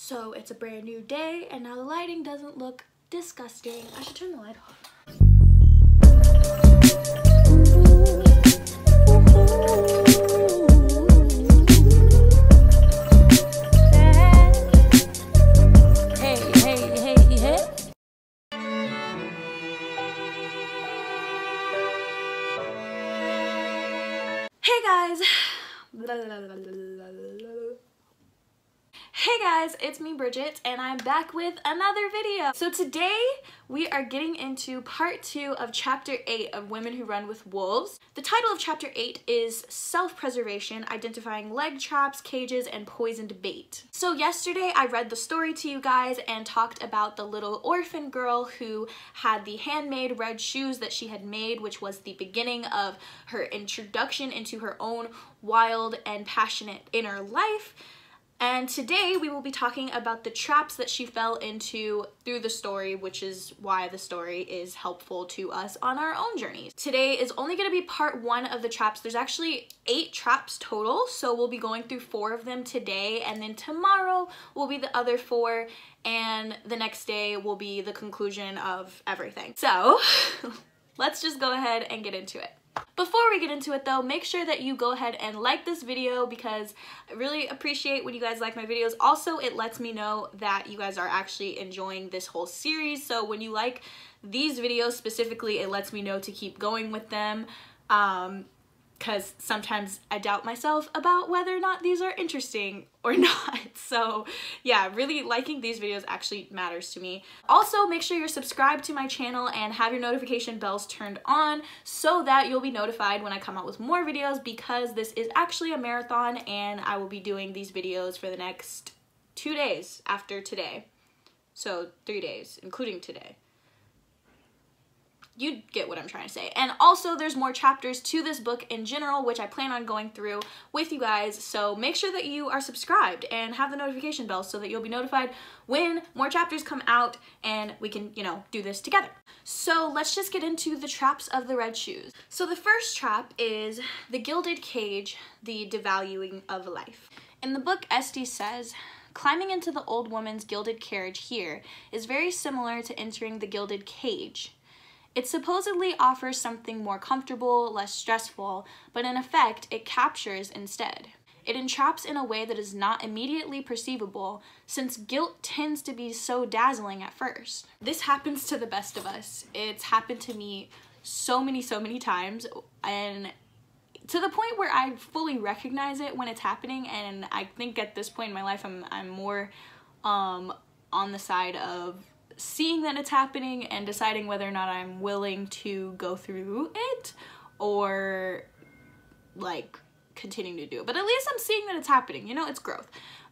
So it's a brand new day and now the lighting doesn't look disgusting. I should turn the light off. Hey guys! Hey guys, it's me Bridget and I'm back with another video. So today we are getting into part 2 of chapter 8 of Women Who Run with Wolves. The title of chapter 8 is Self-Preservation, Identifying Leg Traps, Cages, and Poisoned Bait. So yesterday I read the story to you guys and talked about the little orphan girl who had the handmade red shoes that she had made, which was the beginning of her introduction into her own wild and passionate inner life. And today we will be talking about the traps that she fell into through the story, which is why the story is helpful to us on our own journeys. Today is only going to be part 1 of the traps. There's actually 8 traps total, so we'll be going through 4 of them today, and then tomorrow will be the other 4, and the next day will be the conclusion of everything. So let's just go ahead and get into it. Before we get into it though, make sure that you go ahead and like this video because I really appreciate when you guys like my videos. Also, it lets me know that you guys are actually enjoying this whole series. So when you like these videos specifically, it lets me know to keep going with them. Because sometimes I doubt myself about whether or not these are interesting or not. So yeah, really liking these videos actually matters to me. Also, make sure you're subscribed to my channel and have your notification bells turned on so that you'll be notified when I come out with more videos, because this is actually a marathon and I will be doing these videos for the next 2 days after today. So 3 days, including today. You get what I'm trying to say. And also there's more chapters to this book in general, which I plan on going through with you guys. So make sure that you are subscribed and have the notification bell so that you'll be notified when more chapters come out and we can, you know, do this together. So let's just get into the traps of the red shoes. So the first trap is the gilded cage, the devaluing of life. In the book, Esty says, climbing into the old woman's gilded carriage here is very similar to entering the gilded cage. It supposedly offers something more comfortable, less stressful, but in effect, it captures instead. It entraps in a way that is not immediately perceivable, since guilt tends to be so dazzling at first. This happens to the best of us. It's happened to me so many times, and to the point where I fully recognize it when it's happening, and I think at this point in my life, I'm more on the side of seeing that it's happening and deciding whether or not I'm willing to go through it or like continuing to do it. But at least I'm seeing that it's happening, you know, it's growth.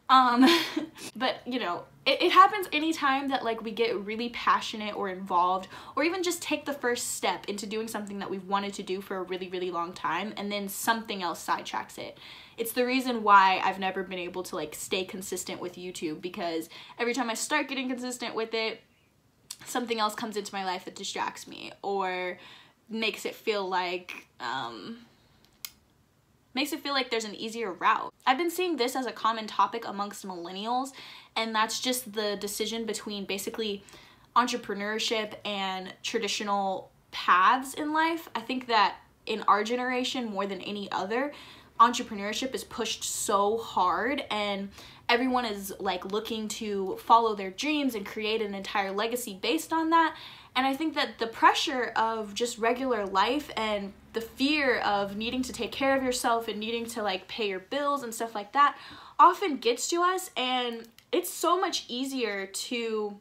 But you know, it happens anytime that like we get really passionate or involved, or even just take the first step into doing something that we've wanted to do for a really long time, and then something else sidetracks it. It's the reason why I've never been able to like stay consistent with YouTube, because every time I start getting consistent with it, something else comes into my life that distracts me or makes it feel like there's an easier route. I've been seeing this as a common topic amongst millennials, and that's just the decision between basically entrepreneurship and traditional paths in life. I think that in our generation, more than any other, entrepreneurship is pushed so hard and everyone is like looking to follow their dreams and create an entire legacy based on that. And I think that the pressure of just regular life and the fear of needing to take care of yourself and needing to like pay your bills and stuff like that often gets to us, and it's so much easier to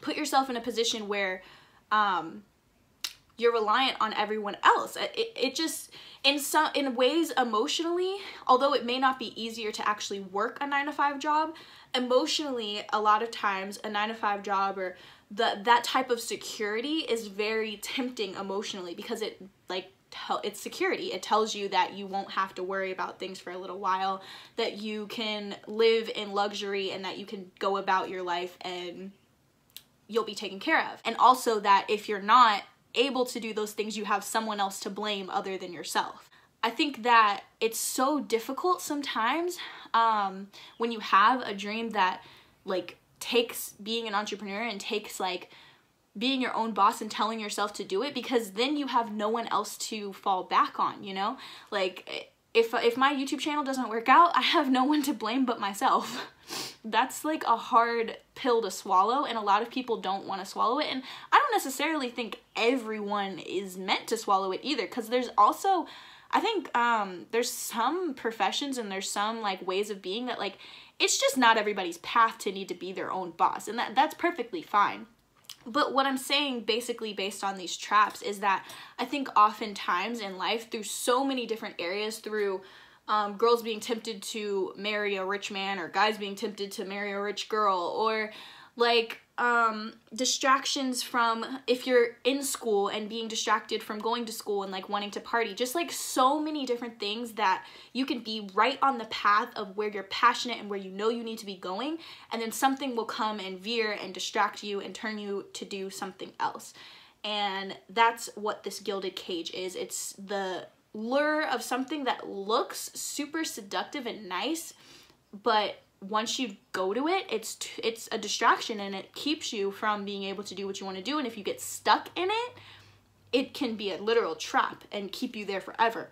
put yourself in a position where you're reliant on everyone else. It just, in ways emotionally, although it may not be easier to actually work a 9-to-5 job, emotionally, a lot of times a 9-to-5 job or that type of security is very tempting emotionally, because it's security. It tells you that you won't have to worry about things for a little while, that you can live in luxury, and that you can go about your life and you'll be taken care of. And also that if you're not able to do those things, you have someone else to blame other than yourself. I think that it's so difficult sometimes when you have a dream that like takes being an entrepreneur and takes like being your own boss and telling yourself to do it, because then you have no one else to fall back on, you know? Like if my YouTube channel doesn't work out, I have no one to blame but myself. That's like a hard pill to swallow, and a lot of people don't want to swallow it. And I don't necessarily think everyone is meant to swallow it either, because there's also, I think there's some professions and there's some like ways of being that like it's just not everybody's path to need to be their own boss, and that's perfectly fine. But what I'm saying basically based on these traps is that I think oftentimes in life, through so many different areas, through girls being tempted to marry a rich man, or guys being tempted to marry a rich girl, or like distractions from if you're in school and being distracted from going to school and like wanting to party, just like so many different things that you can be right on the path of where you're passionate and where you know you need to be going, and then something will come and veer and distract you and turn you to do something else. And that's what this gilded cage is. It's the lure of something that looks super seductive and nice, but once you go to it, it's a distraction, and it keeps you from being able to do what you want to do. And if you get stuck in it, it can be a literal trap and keep you there forever.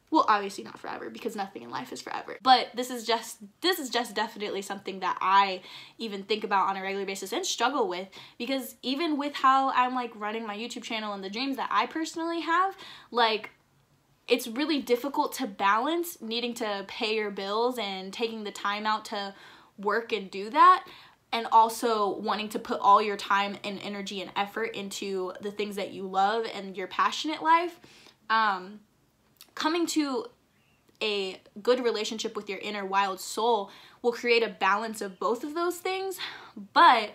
Well, obviously not forever, because nothing in life is forever. But this is just definitely something that I even think about on a regular basis and struggle with, because even with how I'm like running my YouTube channel and the dreams that I personally have, like it's really difficult to balance needing to pay your bills and taking the time out to work and do that, and also wanting to put all your time and energy and effort into the things that you love and your passionate life. Coming to a good relationship with your inner wild soul will create a balance of both of those things, but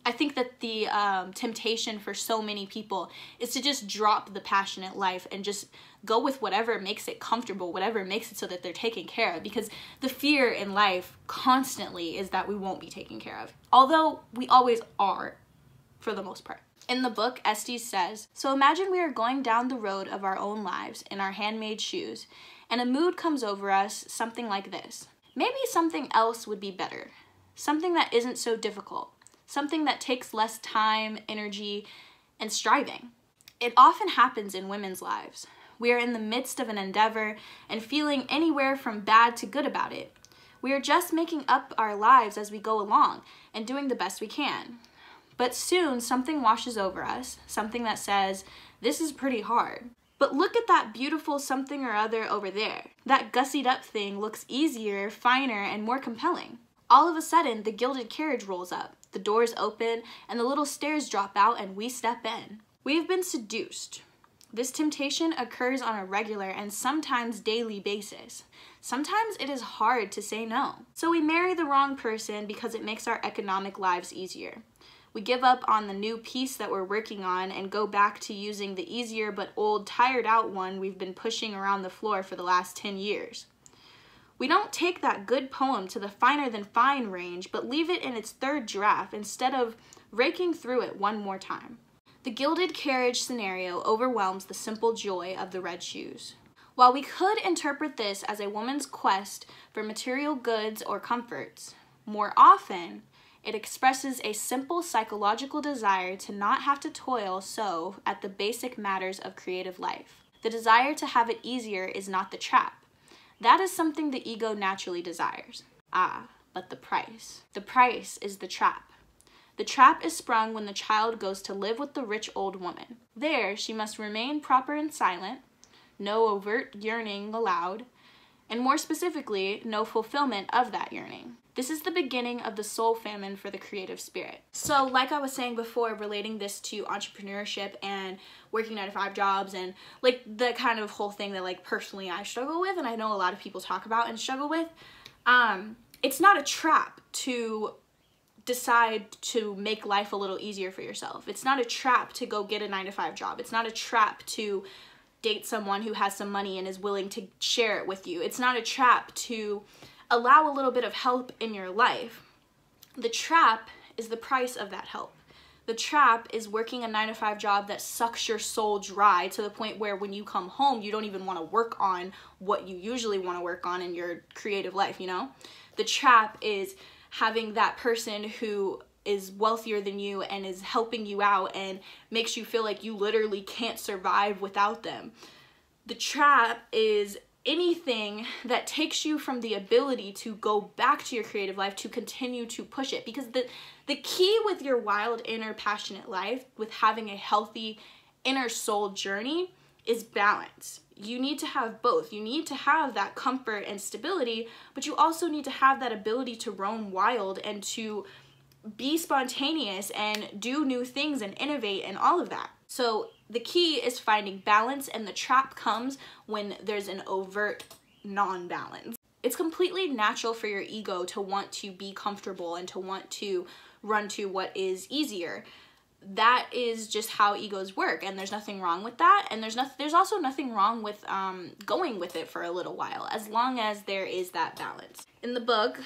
I think that the temptation for so many people is to just drop the passionate life and just go with whatever makes it comfortable, whatever makes it so that they're taken care of, because the fear in life constantly is that we won't be taken care of, although we always are for the most part. In the book, Estes says, "So imagine we are going down the road of our own lives in our handmade shoes, and a mood comes over us, something like this. Maybe something else would be better, something that isn't so difficult, something that takes less time, energy, and striving. It often happens in women's lives. We are in the midst of an endeavor and feeling anywhere from bad to good about it. We are just making up our lives as we go along and doing the best we can. But soon something washes over us, something that says, this is pretty hard. But look at that beautiful something or other over there. That gussied up thing looks easier, finer, and more compelling. All of a sudden, the gilded carriage rolls up, the doors open, and the little stairs drop out, and we step in. We have been seduced. This temptation occurs on a regular and sometimes daily basis. Sometimes it is hard to say no. So we marry the wrong person because it makes our economic lives easier. We give up on the new piece that we're working on and go back to using the easier but old, tired out one we've been pushing around the floor for the last 10 years. We don't take that good poem to the finer than fine range, but leave it in its third draft instead of raking through it one more time. The gilded carriage scenario overwhelms the simple joy of the red shoes. While we could interpret this as a woman's quest for material goods or comforts, more often, it expresses a simple psychological desire to not have to toil so at the basic matters of creative life. The desire to have it easier is not the trap. That is something the ego naturally desires. Ah, but the price. The price is the trap. The trap is sprung when the child goes to live with the rich old woman. There, she must remain proper and silent, no overt yearning allowed, and more specifically, no fulfillment of that yearning. This is the beginning of the soul famine for the creative spirit. So like I was saying before, relating this to entrepreneurship and working 9-to-5 jobs and like the kind of whole thing that like personally I struggle with, and I know a lot of people talk about and struggle with, it's not a trap to decide to make life a little easier for yourself. It's not a trap to go get a 9-to-5 job. It's not a trap to date someone who has some money and is willing to share it with you. It's not a trap to allow a little bit of help in your life. The trap is the price of that help. The trap is working a 9-to-5 job that sucks your soul dry to the point where when you come home, you don't even want to work on what you usually want to work on in your creative life, you know? The trap is having that person who is wealthier than you and is helping you out and makes you feel like you literally can't survive without them. The trap is anything that takes you from the ability to go back to your creative life, to continue to push it. Because the key with your wild, inner, passionate life, with having a healthy inner soul journey, is balance. You need to have both. You need to have that comfort and stability, but you also need to have that ability to roam wild and to be spontaneous and do new things and innovate and all of that. So the key is finding balance, and the trap comes when there's an overt non-balance. It's completely natural for your ego to want to be comfortable and to want to run to what is easier. That is just how egos work, and there's nothing wrong with that, and there's also nothing wrong with going with it for a little while, as long as there is that balance. In the book,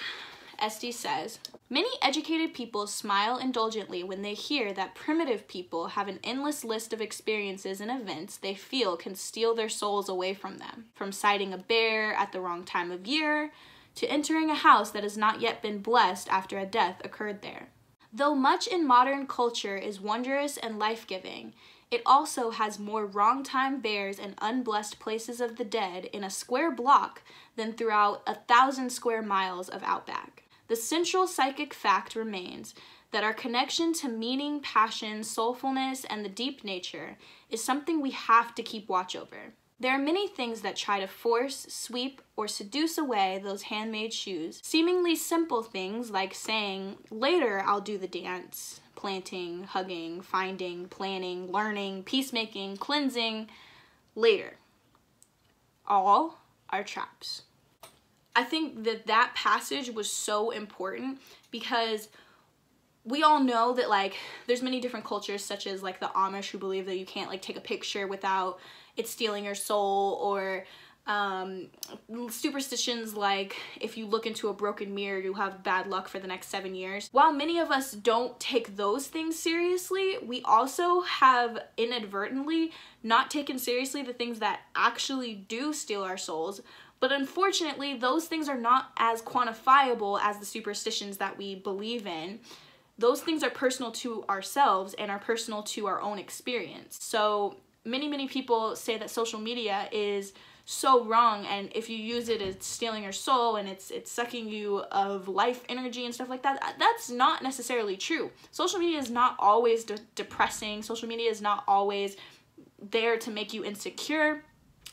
Esty says, many educated people smile indulgently when they hear that primitive people have an endless list of experiences and events they feel can steal their souls away from them, from sighting a bear at the wrong time of year to entering a house that has not yet been blessed after a death occurred there. Though much in modern culture is wondrous and life-giving, it also has more wrong-time bears and unblessed places of the dead in a square block than throughout 1,000 square miles of outback. The central psychic fact remains that our connection to meaning, passion, soulfulness, and the deep nature is something we have to keep watch over. There are many things that try to force, sweep, or seduce away those handmade shoes. Seemingly simple things like saying, later I'll do the dance, planting, hugging, finding, planning, learning, peacemaking, cleansing, later. All are traps. I think that passage was so important because we all know that, like, there's many different cultures, such as like the Amish, who believe that you can't like take a picture without it stealing your soul, or superstitions like if you look into a broken mirror, you have bad luck for the next 7 years. While many of us don't take those things seriously, we also have inadvertently not taken seriously the things that actually do steal our souls. But unfortunately, those things are not as quantifiable as the superstitions that we believe in. Those things are personal to ourselves and are personal to our own experience. So many people say that social media is so wrong, and if you use it, it's stealing your soul and it's sucking you of life energy and stuff like that. That's not necessarily true. Social media is not always depressing. Social media is not always there to make you insecure.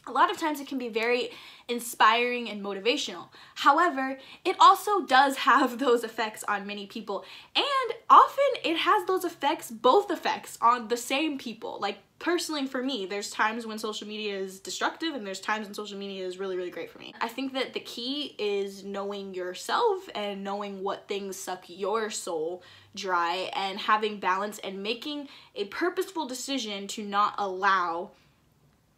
A lot of times it can be very inspiring and motivational. However, it also does have those effects on many people, and often it has those effects, both effects, on the same people. Like, personally for me, there's times when social media is destructive and there's times when social media is really, really great for me. I think that the key is knowing yourself and knowing what things suck your soul dry, and having balance and making a purposeful decision to not allow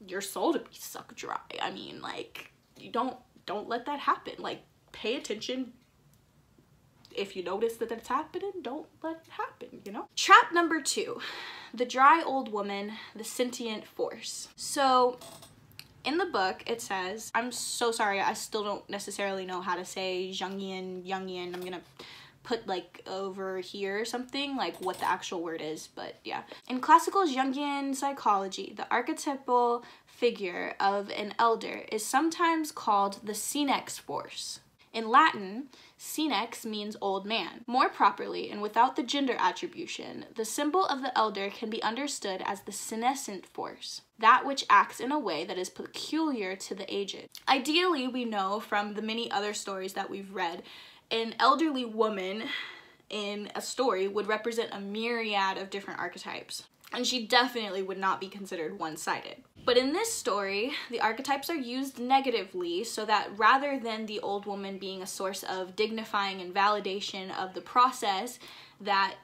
your soul to be sucked dry. I mean, like, you don't let that happen. Like, pay attention. If you notice that it's happening, don't let it happen, you know? Trap number 2, the dry old woman, the sentient force. So in the book, it says, I'm so sorry, I still don't necessarily know how to say Jungian. I'm gonna put like over here or something, like what the actual word is, but yeah. In classical Jungian psychology, the archetypal figure of an elder is sometimes called the senex force. In Latin, senex means old man. More properly, and without the gender attribution, the symbol of the elder can be understood as the senescent force, that which acts in a way that is peculiar to the aged. Ideally, we know from the many other stories that we've read, an elderly woman in a story would represent a myriad of different archetypes, and she definitely would not be considered one-sided. But in this story, the archetypes are used negatively, so that rather than the old woman being a source of dignifying and validation of the process that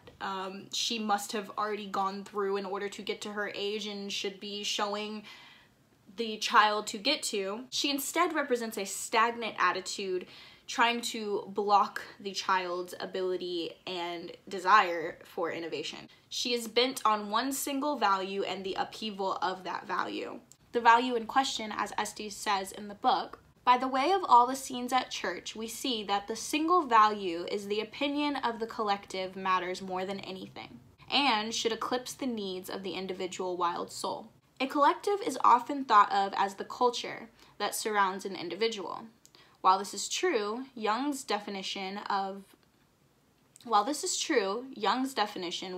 she must have already gone through in order to get to her age and should be showing the child to get to, she instead represents a stagnant attitude trying to block the child's ability and desire for innovation. She is bent on one single value and the upheaval of that value. The value in question, as Esty says in the book, By the way of all the scenes at church, we see that the single value is the opinion of the collective matters more than anything, and should eclipse the needs of the individual wild soul. A collective is often thought of as the culture that surrounds an individual. While this is true, Young's definition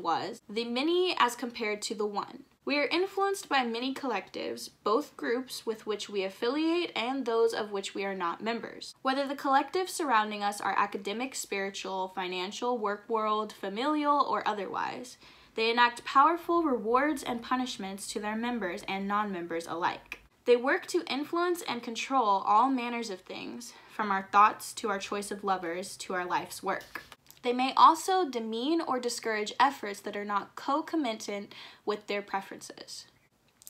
was the many as compared to the one. We are influenced by many collectives, both groups with which we affiliate and those of which we are not members. Whether the collectives surrounding us are academic, spiritual, financial, work world, familial, or otherwise, they enact powerful rewards and punishments to their members and non-members alike. They work to influence and control all manners of things, from our thoughts to our choice of lovers to our life's work. They may also demean or discourage efforts that are not concomitant with their preferences.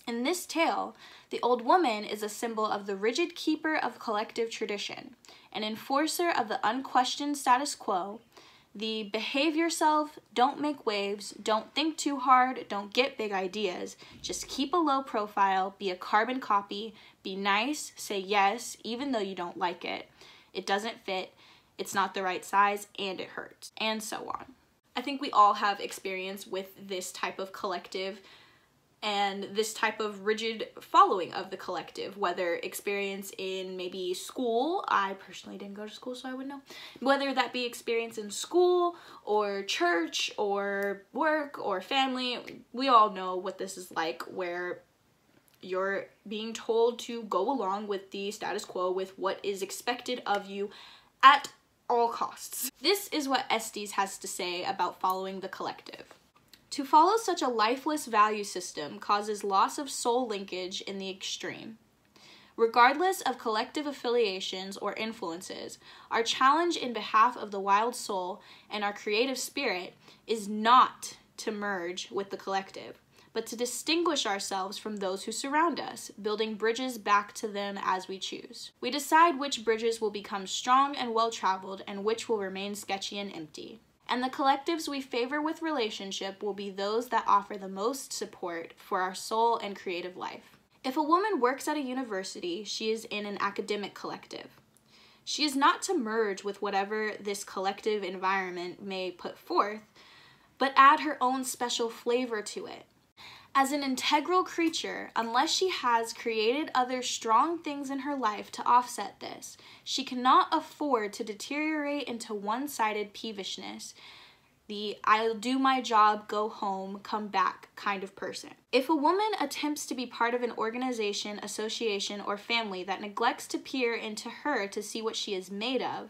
In this tale, the old woman is a symbol of the rigid keeper of collective tradition, an enforcer of the unquestioned status quo, the behave yourself, don't make waves, don't think too hard, don't get big ideas, just keep a low profile, be a carbon copy, be nice, say yes, even though you don't like it, it doesn't fit, it's not the right size, and it hurts, and so on. I think we all have experience with this type of collective and this type of rigid following of the collective, whether experience in maybe school. I personally didn't go to school, so I wouldn't know. Whether that be experience in school or church or work or family, we all know what this is like, where you're being told to go along with the status quo, with what is expected of you at all costs. This is what Estes has to say about following the collective. To follow such a lifeless value system causes loss of soul linkage in the extreme. Regardless of collective affiliations or influences, our challenge in behalf of the wild soul and our creative spirit is not to merge with the collective, but to distinguish ourselves from those who surround us, building bridges back to them as we choose. We decide which bridges will become strong and well-traveled and which will remain sketchy and empty. And the collectives we favor with relationship will be those that offer the most support for our soul and creative life. If a woman works at a university, she is in an academic collective. She is not to merge with whatever this collective environment may put forth, but add her own special flavor to it. As an integral creature, unless she has created other strong things in her life to offset this, she cannot afford to deteriorate into one-sided peevishness, the I'll do my job, go home, come back kind of person. If a woman attempts to be part of an organization, association, or family that neglects to peer into her to see what she is made of,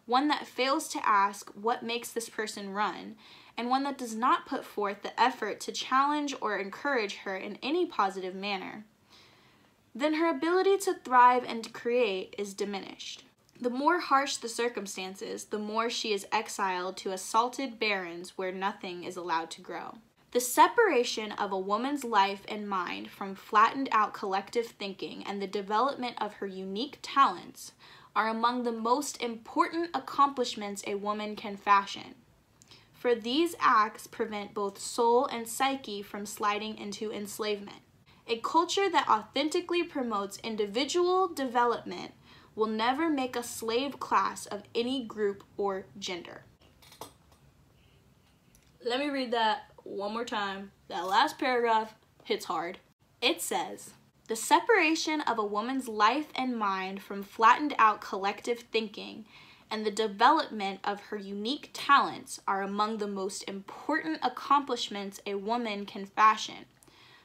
one that fails to ask what makes this person run, and one that does not put forth the effort to challenge or encourage her in any positive manner, then her ability to thrive and to create is diminished. The more harsh the circumstances, the more she is exiled to assaulted barrens where nothing is allowed to grow. The separation of a woman's life and mind from flattened out collective thinking and the development of her unique talents are among the most important accomplishments a woman can fashion. For these acts prevent both soul and psyche from sliding into enslavement. A culture that authentically promotes individual development will never make a slave class of any group or gender. Let me read that one more time. That last paragraph hits hard. It says, the separation of a woman's life and mind from flattened out collective thinking and the development of her unique talents are among the most important accomplishments a woman can fashion.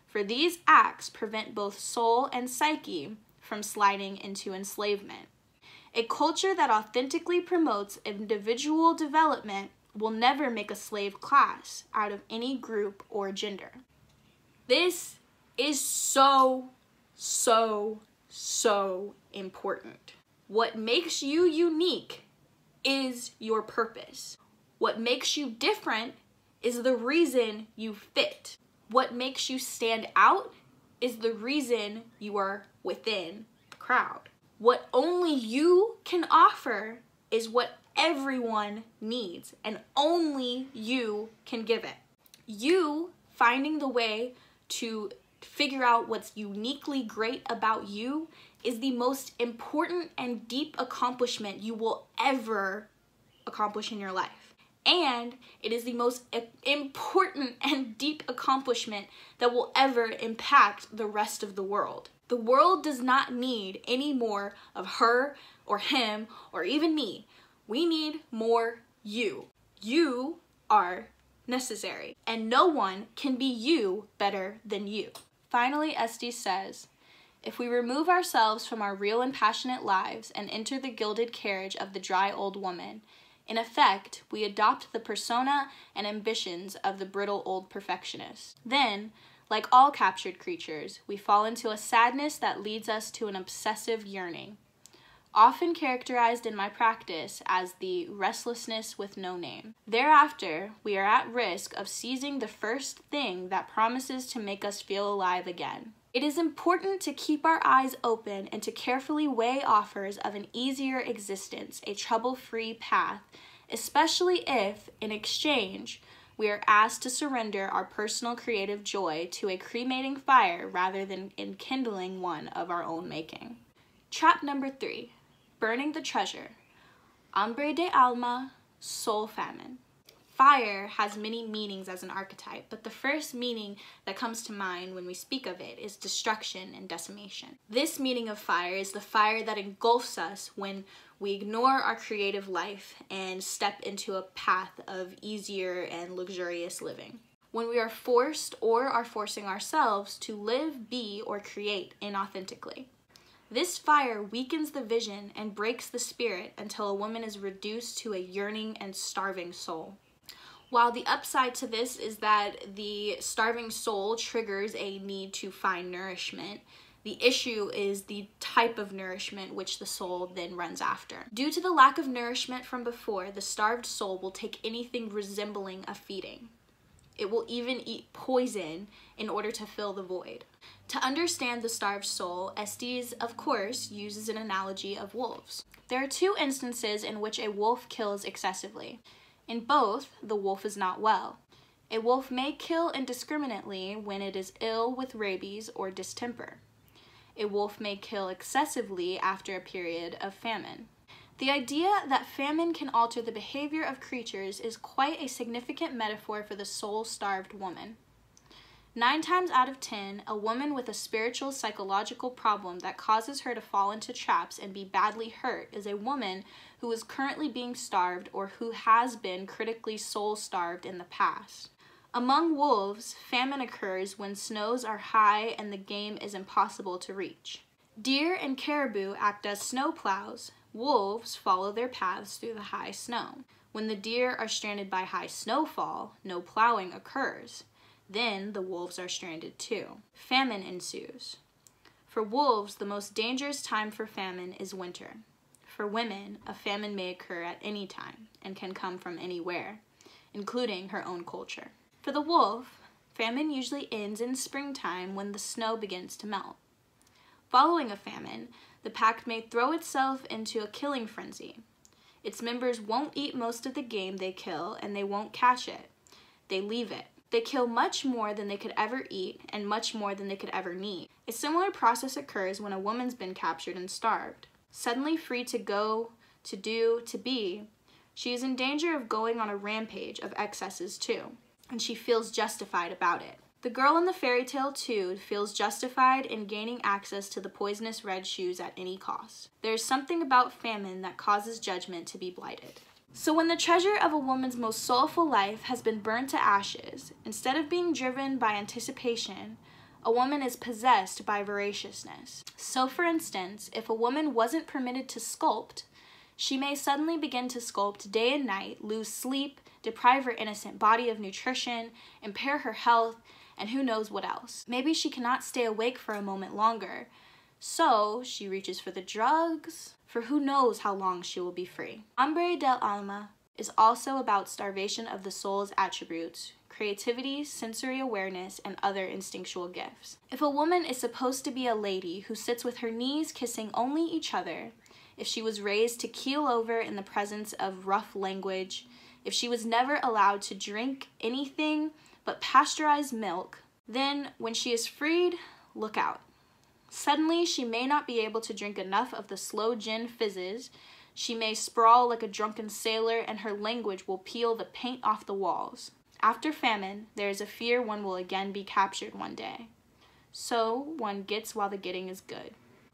For these acts prevent both soul and psyche from sliding into enslavement. A culture that authentically promotes individual development will never make a slave class out of any group or gender. This is so important. What makes you unique is your purpose. What makes you different is the reason you fit. What makes you stand out is the reason you are within the crowd. What only you can offer is what everyone needs, and only you can give it. You finding the way to figure out what's uniquely great about you is the most important and deep accomplishment you will ever accomplish in your life. And it is the most important and deep accomplishment that will ever impact the rest of the world. The world does not need any more of her or him or even me. We need more you. You are necessary, and no one can be you better than you. Finally, Esty says, if we remove ourselves from our real and passionate lives and enter the gilded carriage of the dry old woman, in effect, we adopt the persona and ambitions of the brittle old perfectionist. Then, like all captured creatures, we fall into a sadness that leads us to an obsessive yearning, often characterized in my practice as the restlessness with no name. Thereafter, we are at risk of seizing the first thing that promises to make us feel alive again. It is important to keep our eyes open and to carefully weigh offers of an easier existence, a trouble-free path, especially if, in exchange, we are asked to surrender our personal creative joy to a cremating fire rather than enkindling one of our own making. Trap number 3. Burning the treasure. Hambre de alma, soul famine. Fire has many meanings as an archetype, but the first meaning that comes to mind when we speak of it is destruction and decimation. This meaning of fire is the fire that engulfs us when we ignore our creative life and step into a path of easier and luxurious living. When we are forced or are forcing ourselves to live, be, or create inauthentically. This fire weakens the vision and breaks the spirit until a woman is reduced to a yearning and starving soul. While the upside to this is that the starving soul triggers a need to find nourishment, the issue is the type of nourishment which the soul then runs after. Due to the lack of nourishment from before, the starved soul will take anything resembling a feeding. It will even eat poison in order to fill the void. To understand the starved soul, Estes, of course, uses an analogy of wolves. There are 2 instances in which a wolf kills excessively. In both, the wolf is not well. A wolf may kill indiscriminately when it is ill with rabies or distemper. A wolf may kill excessively after a period of famine. The idea that famine can alter the behavior of creatures is quite a significant metaphor for the soul-starved woman. 9 times out of 10, a woman with a spiritual psychological problem that causes her to fall into traps and be badly hurt is a woman who is currently being starved or who has been critically soul-starved in the past. Among wolves, famine occurs when snows are high and the game is impossible to reach. Deer and caribou act as snow plows. Wolves follow their paths through the high snow. When the deer are stranded by high snowfall, no plowing occurs. Then the wolves are stranded too. Famine ensues. For wolves, the most dangerous time for famine is winter. For women, a famine may occur at any time and can come from anywhere, including her own culture. For the wolf, famine usually ends in springtime when the snow begins to melt. Following a famine, the pack may throw itself into a killing frenzy. Its members won't eat most of the game they kill and they won't catch it. They leave it. They kill much more than they could ever eat and much more than they could ever need. A similar process occurs when a woman's been captured and starved. Suddenly free to go, to do, to be, she is in danger of going on a rampage of excesses too, and she feels justified about it. The girl in the fairy tale too feels justified in gaining access to the poisonous red shoes at any cost. There is something about famine that causes judgment to be blighted. So when the treasure of a woman's most soulful life has been burned to ashes, instead of being driven by anticipation, a woman is possessed by voraciousness. So for instance, if a woman wasn't permitted to sculpt, she may suddenly begin to sculpt day and night, lose sleep, deprive her innocent body of nutrition, impair her health, and who knows what else. Maybe she cannot stay awake for a moment longer, so she reaches for the drugs, for who knows how long she will be free. Hambre del alma is also about starvation of the soul's attributes, creativity, sensory awareness, and other instinctual gifts. If a woman is supposed to be a lady who sits with her knees kissing only each other, if she was raised to keel over in the presence of rough language, if she was never allowed to drink anything but pasteurized milk, then when she is freed, look out. Suddenly, she may not be able to drink enough of the slow gin fizzes. She may sprawl like a drunken sailor, and her language will peel the paint off the walls. After famine, there is a fear one will again be captured one day. So, one gets while the getting is good.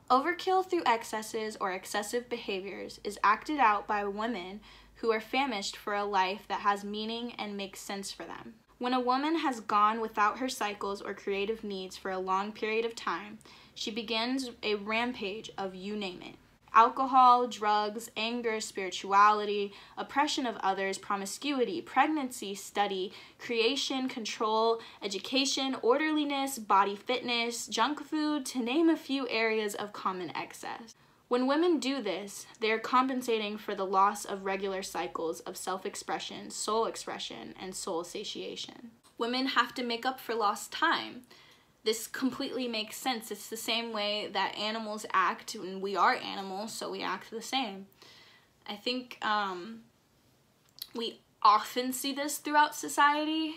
Overkill through excesses or excessive behaviors is acted out by women who are famished for a life that has meaning and makes sense for them. When a woman has gone without her cycles or creative needs for a long period of time, she begins a rampage of you name it. Alcohol, drugs, anger, spirituality, oppression of others, promiscuity, pregnancy, study, creation, control, education, orderliness, body fitness, junk food, to name a few areas of common excess. When women do this, they are compensating for the loss of regular cycles of self-expression, soul expression, and soul satiation. Women have to make up for lost time. This completely makes sense. It's the same way that animals act, and we are animals, so we act the same. I think we often see this throughout society.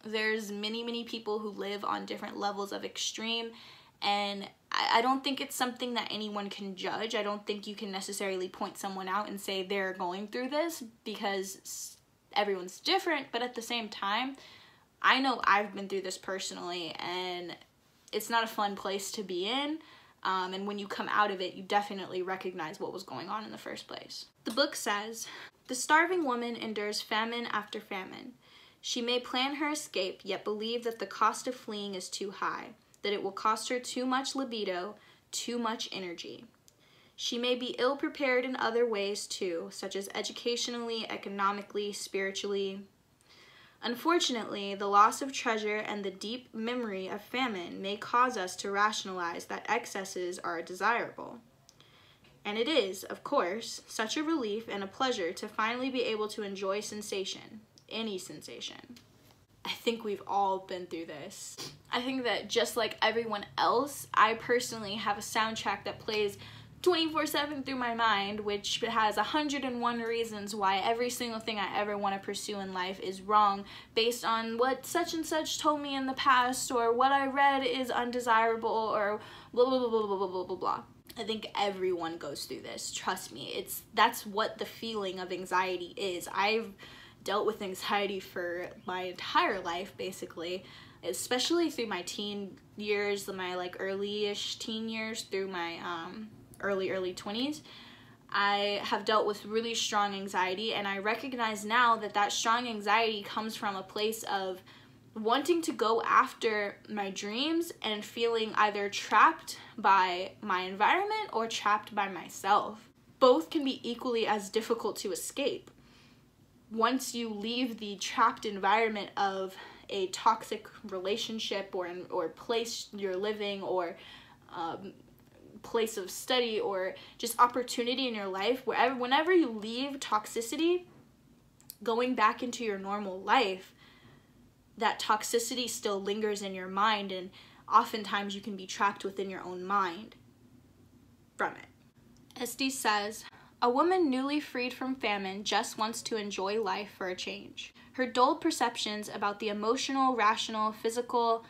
There's many people who live on different levels of extreme, and I don't think it's something that anyone can judge. I don't think you can necessarily point someone out and say they're going through this, because everyone's different, but at the same time, I know I've been through this personally, and it's not a fun place to be in, and when you come out of it, you definitely recognize what was going on in the first place. The book says, "The starving woman endures famine after famine. She may plan her escape, yet believe that the cost of fleeing is too high, that it will cost her too much libido, too much energy. She may be ill-prepared in other ways too, such as educationally, economically, spiritually. Unfortunately, the loss of treasure and the deep memory of famine may cause us to rationalize that excesses are desirable. And it is, of course, such a relief and a pleasure to finally be able to enjoy sensation, any sensation." I think we've all been through this. I think that just like everyone else, I personally have a soundtrack that plays 24/7 through my mind, which has 101 reasons why every single thing I ever want to pursue in life is wrong, based on what such and such told me in the past, or what I read is undesirable, or blah blah blah blah blah blah blah blah. I think everyone goes through this. Trust me, that's what the feeling of anxiety is. I've dealt with anxiety for my entire life, basically, especially through my teen years, my like early-ish teen years through my early 20s. I have dealt with really strong anxiety, and I recognize now that that strong anxiety comes from a place of wanting to go after my dreams and feeling either trapped by my environment or trapped by myself. Both can be equally as difficult to escape. Once you leave the trapped environment of a toxic relationship or place you're living, or place of study, or just opportunity in your life, whenever you leave toxicity, going back into your normal life, that toxicity still lingers in your mind, and oftentimes you can be trapped within your own mind from it. Esty says, "A woman newly freed from famine just wants to enjoy life for a change. Her dulled perceptions about the emotional, rational, physical,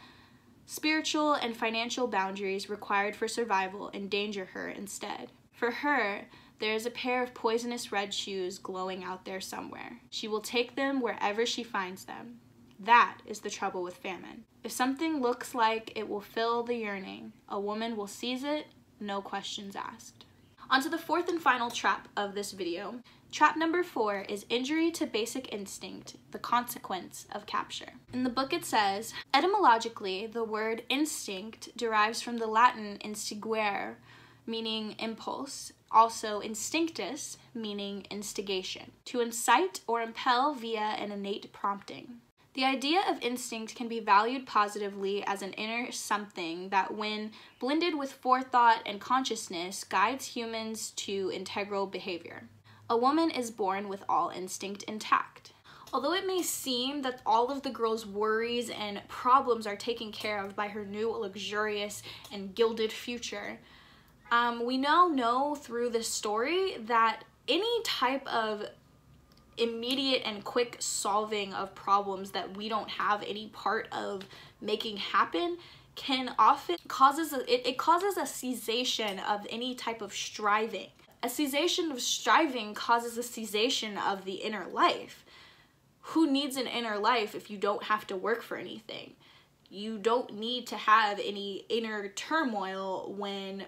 spiritual, and financial boundaries required for survival endanger her instead. For her, there is a pair of poisonous red shoes glowing out there somewhere. She will take them wherever she finds them. That is the trouble with famine. If something looks like it will fill the yearning, a woman will seize it, no questions asked." On to the fourth and final trap of this video. Trap number 4 is injury to basic instinct, the consequence of capture. In the book it says, etymologically, the word instinct derives from the Latin instinguere, meaning impulse, also instinctus, meaning instigation, to incite or impel via an innate prompting. The idea of instinct can be valued positively as an inner something that, when blended with forethought and consciousness, guides humans to integral behavior. A woman is born with all instinct intact. Although it may seem that all of the girl's worries and problems are taken care of by her new luxurious and gilded future, we now know through this story that any type of immediate and quick solving of problems that we don't have any part of making happen can often causes a cessation of any type of striving. A cessation of striving causes a cessation of the inner life. Who needs an inner life if you don't have to work for anything? You don't need to have any inner turmoil when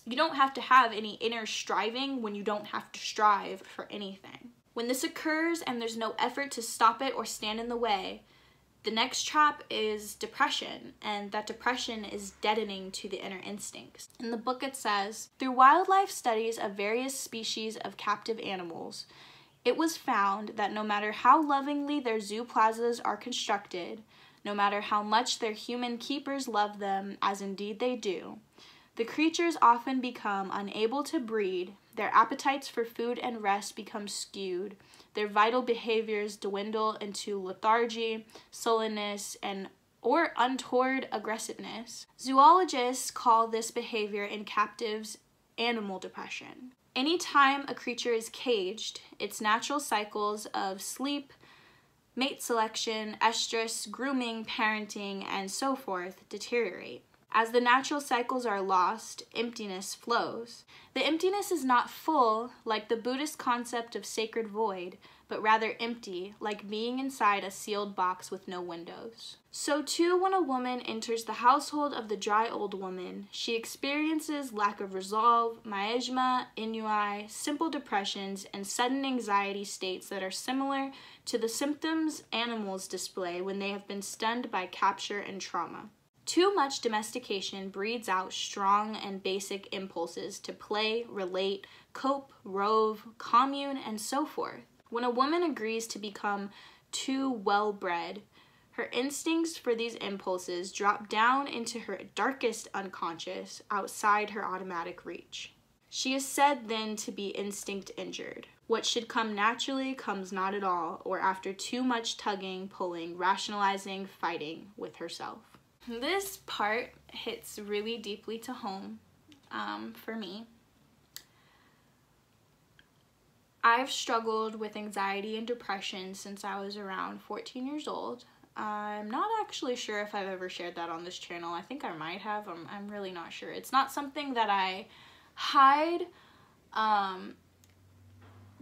you don't have to have any inner striving when you don't have to strive for anything. When this occurs and there's no effort to stop it or stand in the way, the next trap is depression, and that depression is deadening to the inner instincts. In the book it says, through wildlife studies of various species of captive animals, it was found that no matter how lovingly their zoo plazas are constructed, no matter how much their human keepers love them, as indeed they do, the creatures often become unable to breed, their appetites for food and rest become skewed, their vital behaviors dwindle into lethargy, sullenness, or untoward aggressiveness. Zoologists call this behavior in captives animal depression. Anytime a creature is caged, its natural cycles of sleep, mate selection, estrus, grooming, parenting, and so forth deteriorate. As the natural cycles are lost, emptiness flows. The emptiness is not full, like the Buddhist concept of sacred void, but rather empty, like being inside a sealed box with no windows. So too, when a woman enters the household of the dry old woman, she experiences lack of resolve, miasma, ennui, simple depressions, and sudden anxiety states that are similar to the symptoms animals display when they have been stunned by capture and trauma. Too much domestication breeds out strong and basic impulses to play, relate, cope, rove, commune, and so forth. When a woman agrees to become too well-bred, her instincts for these impulses drop down into her darkest unconscious, outside her automatic reach. She is said then to be instinct injured. What should come naturally comes not at all, or after too much tugging, pulling, rationalizing, fighting with herself. This part hits really deeply to home for me. I've struggled with anxiety and depression since I was around 14 years old. I'm not actually sure if I've ever shared that on this channel. I think I might have. I'm really not sure. It's not something that I hide,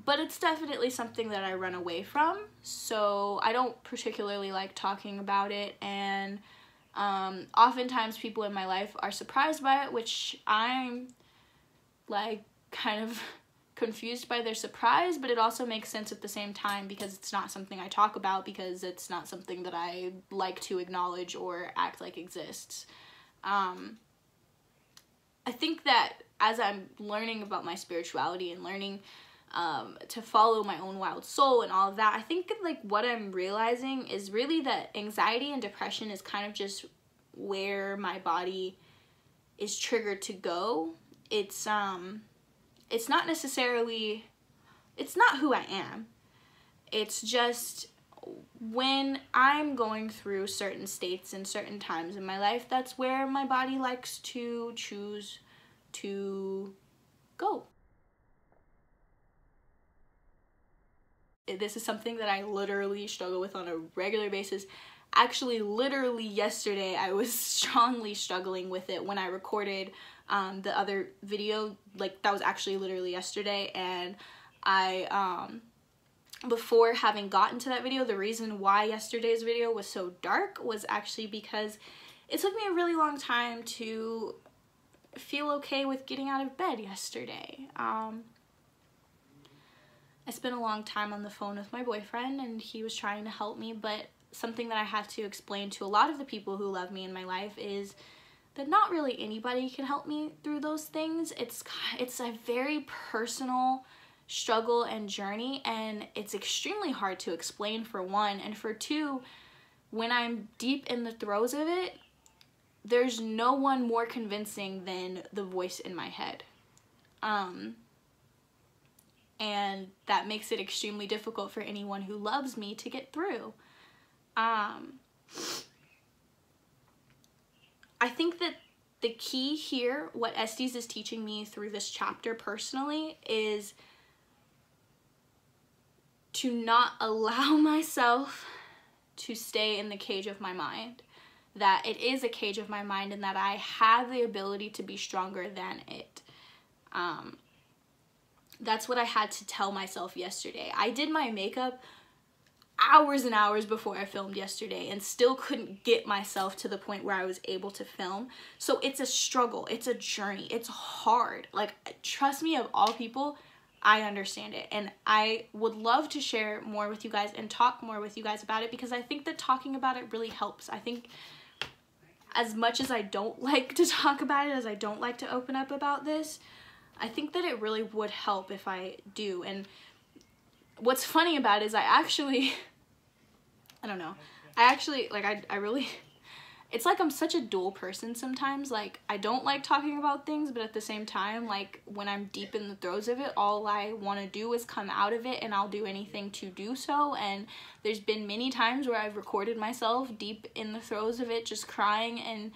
but it's definitely something that I run away from. So I don't particularly like talking about it, and oftentimes people in my life are surprised by it, which I'm like kind of confused by their surprise, but it also makes sense at the same time because it's not something I talk about, because it's not something that I like to acknowledge or act like exists. I think that as I'm learning about my spirituality and learning to follow my own wild soul and all of that, I think like what I'm realizing is really that anxiety and depression is kind of just where my body is triggered to go. It's not necessarily, it's not who I am. It's just when I'm going through certain states and certain times in my life, that's where my body likes to choose to go. This is something that I literally struggle with on a regular basis. Actually, literally yesterday, I was strongly struggling with it when I recorded the other video. Like, that was actually literally yesterday, and I, before having gotten to that video, the reason why yesterday's video was so dark was actually because it took me a really long time to feel okay with getting out of bed yesterday. I spent a long time on the phone with my boyfriend, and he was trying to help me, but something that I have to explain to a lot of the people who love me in my life is that not really anybody can help me through those things. It's a very personal struggle and journey, and it's extremely hard to explain, for one, and for two, when I'm deep in the throes of it, there's no one more convincing than the voice in my head. And that makes it extremely difficult for anyone who loves me to get through. I think that the key here, what Estes is teaching me through this chapter personally, is to not allow myself to stay in the cage of my mind. that it is a cage of my mind and that I have the ability to be stronger than it. That's what I had to tell myself yesterday. I did my makeup hours and hours before I filmed yesterday and still couldn't get myself to the point where I was able to film. So it's a struggle, it's a journey, it's hard. Like, trust me, of all people, I understand it, and I would love to share more with you guys and talk more with you guys about it, because I think that talking about it really helps. I think as much as I don't like to talk about it, as I don't like to open up about this, I think that it really would help if I do. And what's funny about it is I don't know. I really, it's like I'm such a dual person sometimes. Like, I don't like talking about things, but at the same time, like, when I'm deep in the throes of it, all I want to do is come out of it, and I'll do anything to do so. And there's been many times where I've recorded myself deep in the throes of it, just crying, and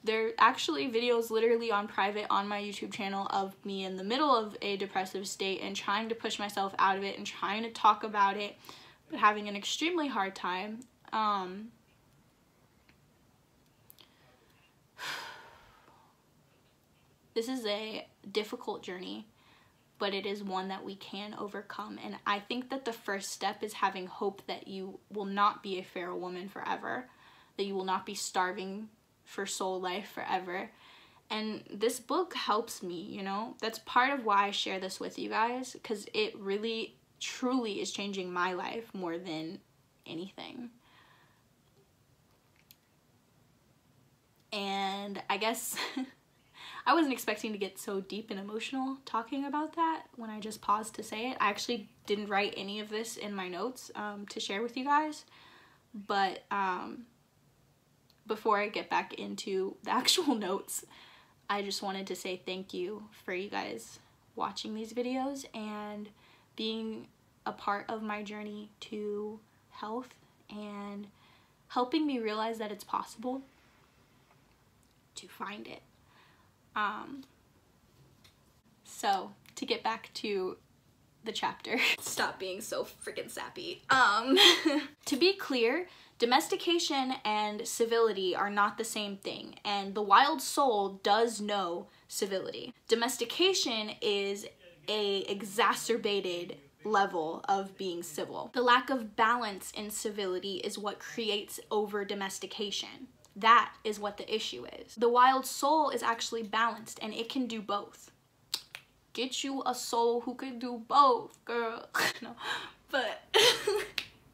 there are actually videos literally on private on my YouTube channel of me in the middle of a depressive state and trying to push myself out of it and trying to talk about it, but having an extremely hard time. This is a difficult journey, but it is one that we can overcome. And I think that the first step is having hope that you will not be a feral woman forever, that you will not be starving for soul life forever. And this book helps me, you know? That's part of why I share this with you guys, because it really, truly is changing my life more than anything. And I guess I wasn't expecting to get so deep and emotional talking about that when I just paused to say it. I actually didn't write any of this in my notes to share with you guys, but before I get back into the actual notes, I just wanted to say thank you for you guys watching these videos and being a part of my journey to health and helping me realize that it's possible to find it. So to get back to the chapter, stop being so freaking sappy. To be clear, domestication and civility are not the same thing, and the wild soul does know civility. Domestication is a exacerbated level of being civil. The lack of balance in civility is what creates over domestication. That is what the issue is. The wild soul is actually balanced, and it can do both. Get you a soul who can do both, girl. No, but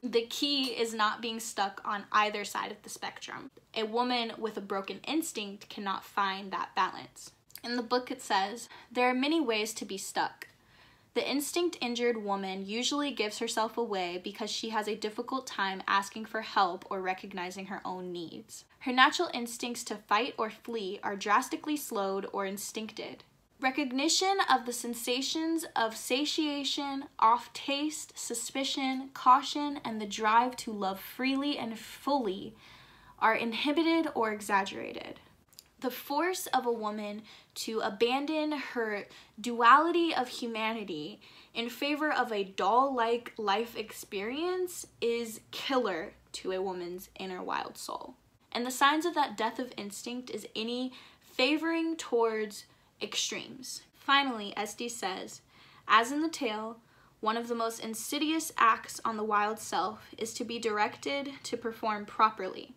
the key is not being stuck on either side of the spectrum. A woman with a broken instinct cannot find that balance. In the book it says, there are many ways to be stuck. The instinct-injured woman usually gives herself away because she has a difficult time asking for help or recognizing her own needs. Her natural instincts to fight or flee are drastically slowed or instincted. Recognition of the sensations of satiation, off-taste, suspicion, caution, and the drive to love freely and fully are inhibited or exaggerated. The force of a woman to abandon her duality of humanity in favor of a doll-like life experience is killer to a woman's inner wild soul. And the signs of that death of instinct is any favoring towards extremes. Finally, Esty says, as in the tale, one of the most insidious acts on the wild self is to be directed to perform properly,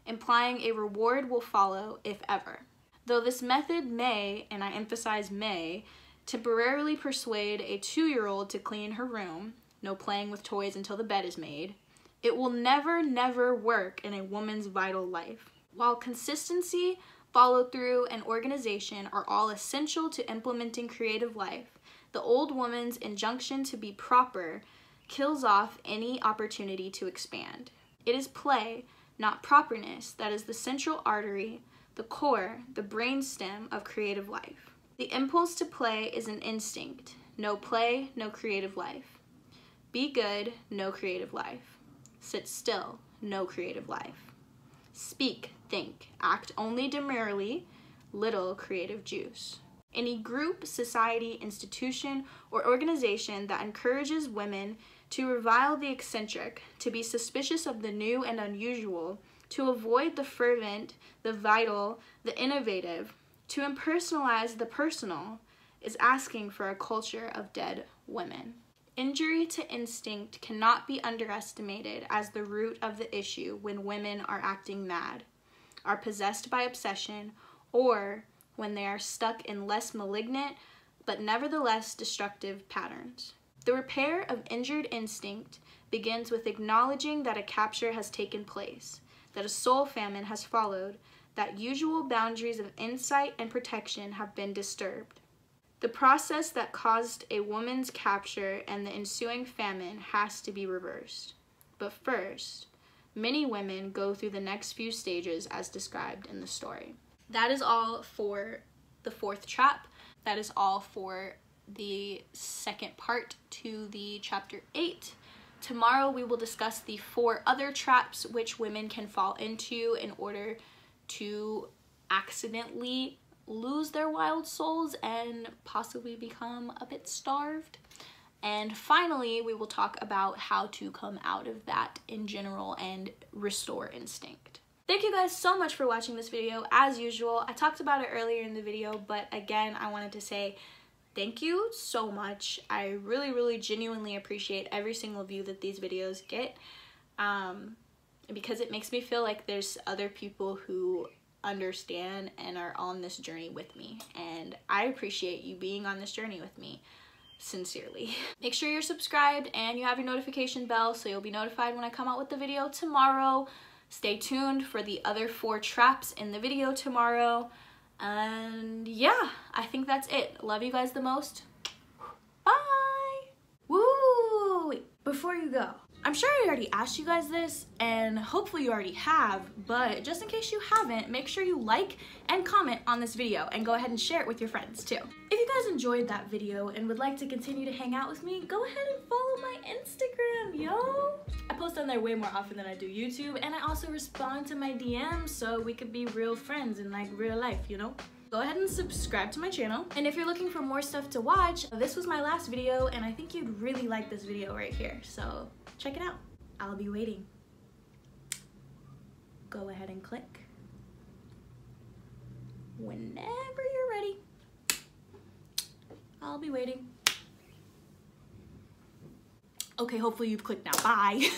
implying a reward will follow if ever. Though this method may, and I emphasize may, temporarily persuade a 2-year-old to clean her room, no playing with toys until the bed is made, it will never work in a woman's vital life. While consistency, follow-through, and organization are all essential to implementing creative life, the old woman's injunction to be proper kills off any opportunity to expand. It is play, not properness, that is the central artery, the core, the brainstem of creative life. The impulse to play is an instinct. No play, no creative life. Be good, no creative life. Sit still, no creative life. Speak, think, act only demurely, little creative juice. Any group, society, institution, or organization that encourages women to revile the eccentric, to be suspicious of the new and unusual, To avoid the fervent, the vital, the innovative, to impersonalize the personal, is asking for a culture of dead women. Injury to instinct cannot be underestimated as the root of the issue when women are acting mad, are possessed by obsession, or when they are stuck in less malignant but nevertheless destructive patterns. The repair of injured instinct begins with acknowledging that a capture has taken place, that a soul famine has followed, that usual boundaries of insight and protection have been disturbed. The process that caused a woman's capture and the ensuing famine has to be reversed. But first, many women go through the next few stages as described in the story. That is all for the 4th trap. That is all for the 2nd part to the chapter 8. Tomorrow we will discuss the 4 other traps which women can fall into in order to accidentally lose their wild souls and possibly become a bit starved. And finally, we will talk about how to come out of that in general and restore instinct. Thank you guys so much for watching this video. As usual, I talked about it earlier in the video, but again, I wanted to say thank you so much. I really genuinely appreciate every single view that these videos get, because it makes me feel like there's other people who understand and are on this journey with me, and I appreciate you being on this journey with me, sincerely. Make sure you're subscribed and you have your notification bell so you'll be notified when I come out with the video tomorrow. Stay tuned for the other 4 traps in the video tomorrow, and yeah, I think that's it. Love you guys the most. Bye. Woo! Wait, before you go, I'm sure I already asked you guys this, and hopefully you already have, but just in case you haven't, make sure you like and comment on this video and go ahead and share it with your friends too. If you guys enjoyed that video and would like to continue to hang out with me, go ahead and follow my Instagram, yo! I post on there way more often than I do YouTube, and I also respond to my DMs so we could be real friends in like real life, you know? Go ahead and subscribe to my channel, and if you're looking for more stuff to watch, this was my last video and I think you'd really like this video right here, so check it out. I'll be waiting. Go ahead and click whenever you're ready. I'll be waiting. Okay, hopefully you've clicked now. Bye.